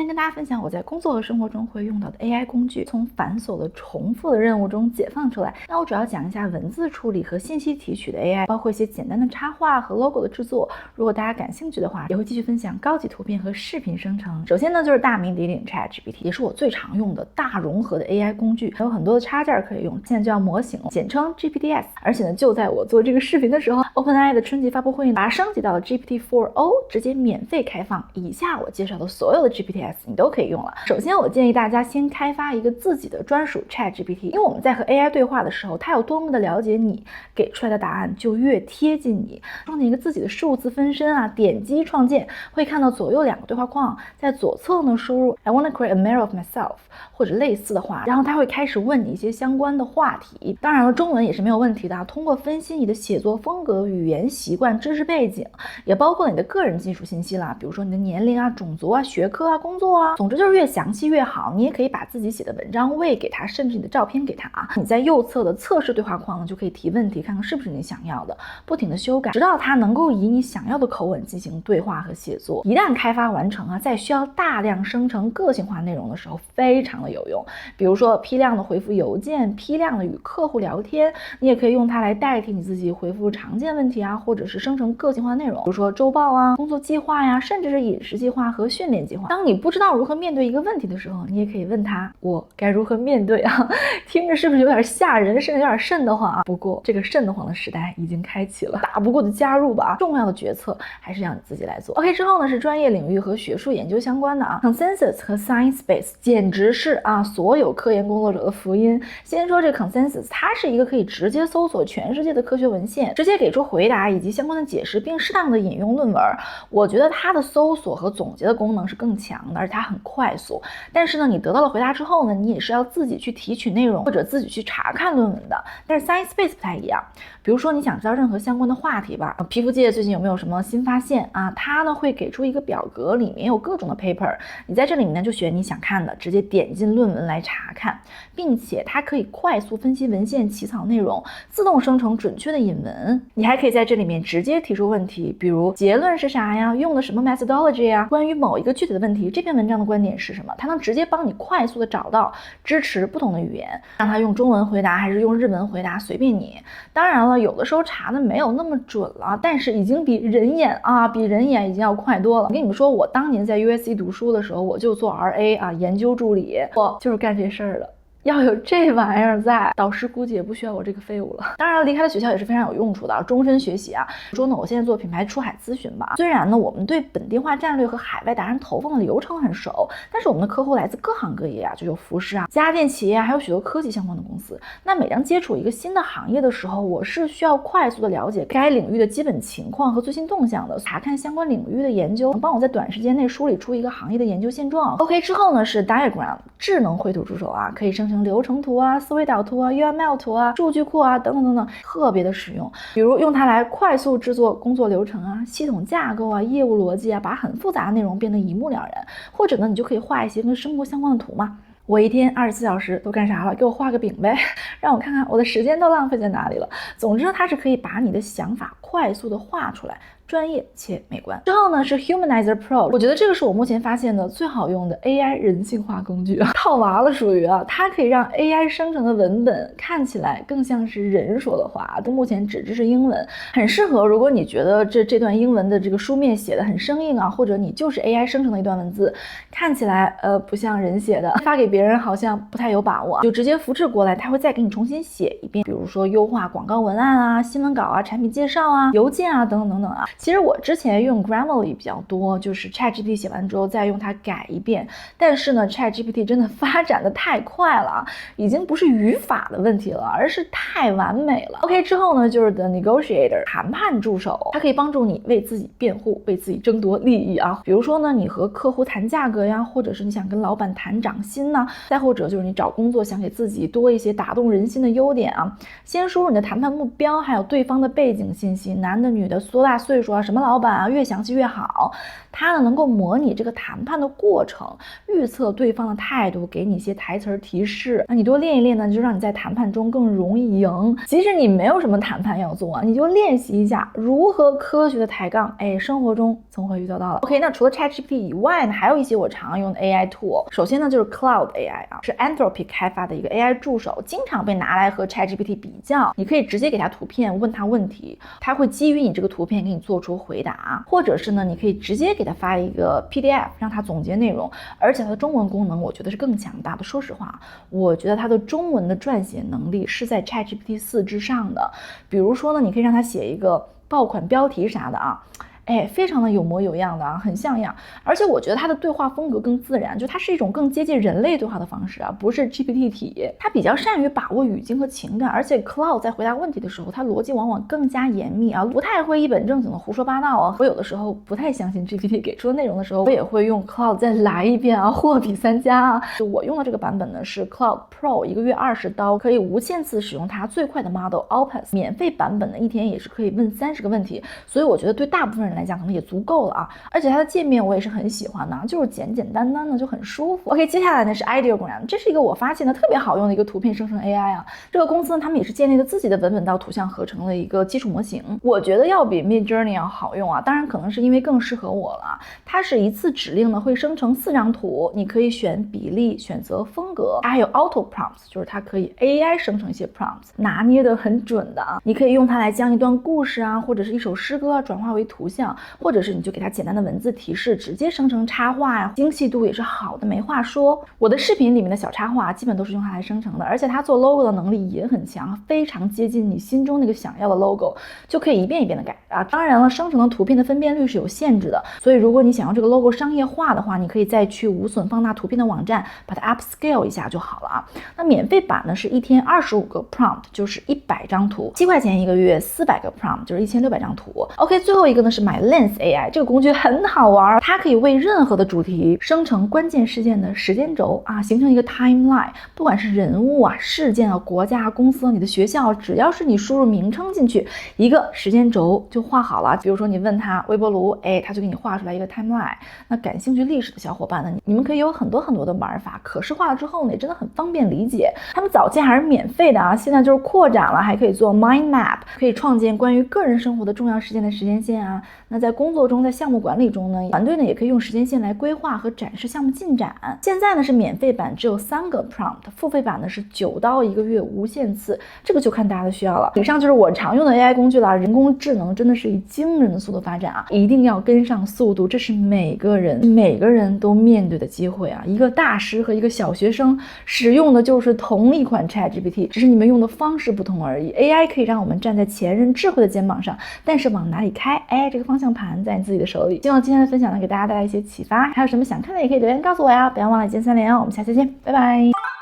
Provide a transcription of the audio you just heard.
跟大家分享我在工作和生活中会用到的 AI 工具，从繁琐的重复的任务中解放出来。那我主要讲一下文字处理和信息提取的 AI， 包括一些简单的插画和 logo 的制作。如果大家感兴趣的话，也会继续分享高级图片和视频生成。首先呢，就是大名鼎鼎 ChatGPT， 也是我最常用的大融合的 AI 工具，还有很多的插件可以用。现在就叫模型，简称 GPTs。而且呢，就在我做这个视频的时候 ，OpenAI 的春季发布会把它升级到了 GPT-4o， 直接免费开放。以下我介绍的所有的 GPTs 你都可以用了。首先，我建议大家先开发一个自己的专属 ChatGPT， 因为我们在和 AI 对话的时候，它有多么的了解你，给出来的答案就越贴近你。创建一个自己的数字分身啊，点击创建，会看到左右两个对话框，在左侧呢输入 I want to create a mirror of myself 或者类似的话，然后它会开始问你一些相关的话题。当然了，中文也是没有问题的。通过分析你的写作风格、语言习惯、知识背景，也包括你的个人技术信息啦，比如说你的年龄啊、种族啊、学科啊、工作啊，总之就是越详细越好。你也可以把自己写的文章喂给他，甚至你的照片给他啊。你在右侧的测试对话框呢，就可以提问题，看看是不是你想要的，不停的修改，直到它能够以你想要的口吻进行对话和写作。一旦开发完成啊，在需要大量生成个性化内容的时候，非常的有用。比如说批量的回复邮件，批量的与客户聊天，你也可以用它来代替你自己回复常见问题啊，或者是生成个性化内容，比如说周报啊、工作计划呀，甚至是饮食计划和训练计划。当你不知道如何面对一个问题的时候，你也可以问他，我该如何面对啊？听着是不是有点吓人，甚至有点瘆得慌啊？不过这个瘆得慌的时代已经开启了，打不过的加入吧，重要的决策还是让你自己来做。OK， 之后呢是专业领域和学术研究相关的啊 ，Consensus 和 Sciencebase 简直是啊所有科研工作者的福音。先说这个 Consensus， 它是一个可以直接搜索全世界的科学文献，直接给出回答以及相关的解释，并适当的引用论文。我觉得它的搜索和总结的功能是更强的，而且它很快速。但是呢，你得到了回答之后呢，你也是要自己去提取内容或者自己去查看论文的。但是 Sciencebase 不太一样，比如说你想知道任何相关的话题吧，皮肤界最近有没有什么新发现啊？它呢会给出一个表格，里面有各种的 paper， 你在这里面呢就选你想看的，直接点进论文来查看，并且它可以快速分析文献起草内容，自动生成准确的引文。你还可以在这里面直接提出问题，比如结论是啥呀？用的什么 methodology 呀？关于某一个具体的问题，这篇文章的观点是什么？它能直接帮你快速的找到支持不同的语言，让它用中文回答还是用日文回答，随便你。当然了，有的时候查的没有那么准了，但是已经比人眼已经要快多了。我跟你们说，我当年在 USC 读书的时候，我就做 RA 啊，研究助理，我就是干这事儿的。要有这玩意儿在，导师估计也不需要我这个废物了。当然离开了学校也是非常有用处的，终身学习啊。说呢，我现在做品牌出海咨询吧，虽然呢我们对本地化战略和海外达人投放的流程很熟，但是我们的客户来自各行各业啊，就有服饰啊、家电企业啊，还有许多科技相关的公司。那每当接触一个新的行业的时候，我是需要快速的了解该领域的基本情况和最新动向的，查看相关领域的研究，帮我在短时间内梳理出一个行业的研究现状。OK， 之后呢是 Diagram 智能绘图助手啊，可以生成流程图啊、思维导图啊、UML 图啊、数据库啊等等等等，特别的实用。比如用它来快速制作工作流程啊、系统架构啊、业务逻辑啊，把很复杂的内容变得一目了然。或者呢，你就可以画一些跟生活相关的图嘛。我一天24小时都干啥了？给我画个饼呗，让我看看我的时间都浪费在哪里了。总之呢，它是可以把你的想法快速的画出来，专业且美观。之后呢是 Humanizer Pro， 我觉得这个是我目前发现的最好用的 AI 人性化工具啊，套娃了属于啊，它可以让 AI 生成的文本看起来更像是人说的话。目前只支持英文，很适合如果你觉得这段英文的这个书面写的很生硬啊，或者你就是 AI 生成的一段文字，看起来不像人写的，发给别人好像不太有把握，就直接复制过来，它会再给你重新写一遍。比如说优化广告文案啊、新闻稿啊、产品介绍啊、邮件啊等等等等啊。其实我之前用 Grammarly 比较多，就是 ChatGPT 写完之后再用它改一遍。但是呢 ChatGPT 真的发展的太快了，已经不是语法的问题了，而是太完美了。OK， 之后呢就是 The Negotiator 谈判助手，它可以帮助你为自己辩护，为自己争夺利益啊。比如说呢，你和客户谈价格呀，或者是你想跟老板谈涨薪呢，再或者就是你找工作想给自己多一些打动人心的优点啊。先输入你的谈判目标，还有对方的背景信息。细，男的女的多大岁数啊，什么老板啊，越详细越好。它呢能够模拟这个谈判的过程，预测对方的态度，给你一些台词提示。那你多练一练呢，就让你在谈判中更容易赢。即使你没有什么谈判要做啊，你就练习一下如何科学的抬杠，生活中总会遇到的。OK， 那除了 ChatGPT 以外呢，还有一些我常用的 AI tool。首先呢就是 Cloud AI 啊，是 Anthropic 开发的一个 AI 助手，经常被拿来和 ChatGPT 比较。你可以直接给它图片，问它问题，它会基于你这个图片给你做出回答，或者是呢，你可以直接给它发一个 PDF， 让它总结内容。而且它的中文功能，我觉得是更强大的。说实话，我觉得它的中文的撰写能力是在 ChatGPT 4之上的。比如说呢，你可以让它写一个爆款标题啥的啊。非常的有模有样的啊，很像样。而且我觉得它的对话风格更自然，就它是一种更接近人类对话的方式啊，不是 GPT 体。它比较善于把握语境和情感，而且 Cloud 在回答问题的时候，它逻辑往往更加严密啊，不太会一本正经的胡说八道啊。我有的时候不太相信 GPT 给出的内容的时候，我也会用 Cloud 再来一遍啊，货比三家啊。就我用的这个版本呢是 Cloud Pro， 1个月20刀，可以无限次使用它最快的 model Opus。免费版本呢，一天也是可以问30个问题，所以我觉得对大部分人来讲可能也足够了啊。而且它的界面我也是很喜欢的，就是简简单单的就很舒服。OK， 接下来呢是 Ideogram， 这是一个我发现的特别好用的一个图片生成 AI 啊。这个公司呢，他们也是建立了自己的文本到图像合成的一个基础模型，我觉得要比 Midjourney 要好用啊。当然可能是因为更适合我了。它是一次指令呢会生成4张图，你可以选比例，选择风格，它还有 Auto Prompts， 就是它可以 AI 生成一些 prompts， 拿捏得很准的啊。你可以用它来将一段故事啊，或者是一首诗歌啊转化为图像，或者是你就给它简单的文字提示，直接生成插画呀，精细度也是好的没话说。我的视频里面的小插画基本都是用它来生成的，而且它做 logo 的能力也很强，非常接近你心中那个想要的 logo， 就可以一遍一遍的改啊。当然了，生成的图片的分辨率是有限制的，所以如果你想要这个 logo 商业化的话，你可以再去无损放大图片的网站把它 upscale 一下就好了啊。那免费版呢是一天25个 prompt， 就是100张图，7块钱1个月，400个 prompt， 就是1600张图。OK， 最后一个呢是 MyLens AI， 这个工具很好玩，它可以为任何的主题生成关键事件的时间轴啊，形成一个 timeline， 不管是人物啊、事件啊、国家啊、公司啊、你的学校，只要是你输入名称进去，一个时间轴就画好了。比如说你问他微波炉，他就给你画出来一个 timeline。那感兴趣历史的小伙伴呢，你们可以有很多的玩法，可视化了之后呢，也真的很方便理解。他们早期还是免费的啊，现在就是扩展了，还可以做 mind map， 可以创建关于个人生活的重要事件的时间线啊。那在工作中，在项目管理中呢，团队呢也可以用时间线来规划和展示项目进展。现在呢是免费版只有3个 prompt， 付费版呢是9刀1个月无限次，这个就看大家的需要了。以上就是我常用的 AI 工具了，人工智能真的是以惊人的速度发展啊，一定要跟上速度，这是每个人都面对的机会啊。一个大师和一个小学生使用的就是同一款 ChatGPT， 只是你们用的方式不同而已。AI 可以让我们站在前人智慧的肩膀上，但是往哪里开，这个方向盘在你自己的手里。希望今天的分享能给大家带来一些启发，还有什么想看的也可以留言告诉我呀，不要忘了一键3连哦。我们下期见，拜拜。